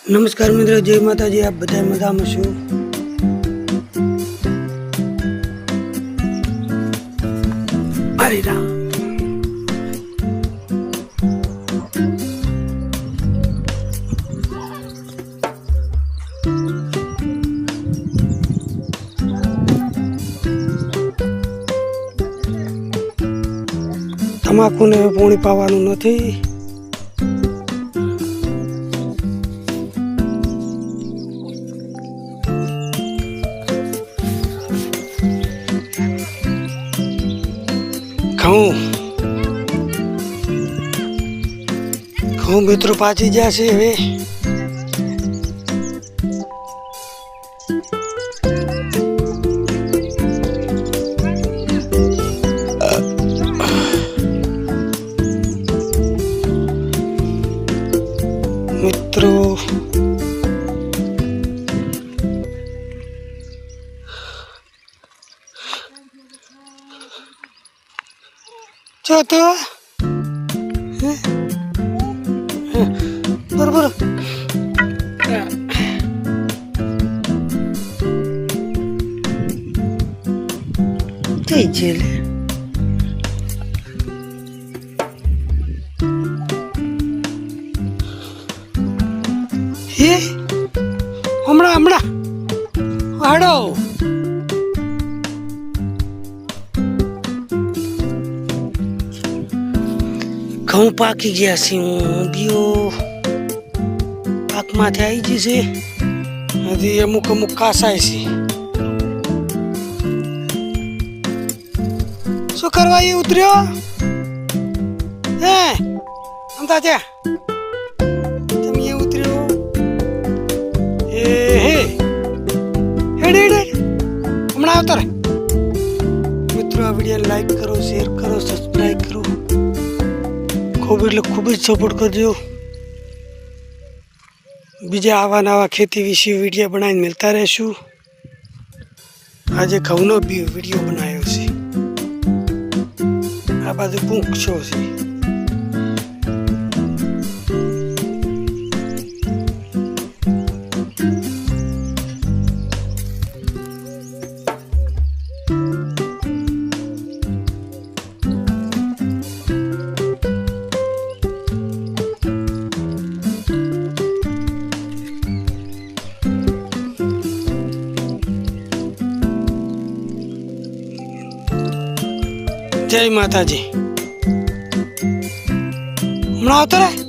नमस्कार मित्रों, जय माता जी। आप बताए मजा में छो? हरे राम। तमाकू ने पानी पावानुं नथी। घઉં મિત્રો પાછી જશે હવે। મિત્રો જો તો बरोबर जेल हे हमड़ा हाडो घઉં પાકી ગયા છે। ઊંધિયો પાકમાંથી આવી જશે। હજી અમુક કાસાય છે। શું કરવા એ ઉતર્યો હે અંદાજે તમે એ ઉતર્યો એ હે હેડ હેડ હમણાં આવતો રે। મિત્રો આ વિડીયો લાઈક કરો, શેર કરો, સબસ્ક્રાઈબ કરો। खूब એટલે खूब જ સપોર્ટ કરજો। બીજા આવા નવા ખેતી વિશે વિડીયો બનાવીને મળતા રહેશું। આજે ઘઉંનો વિડીયો બનાવ્યો છે। આ બાજુ પૂંછો છે। जय माता जी। हमारा आवता रहे।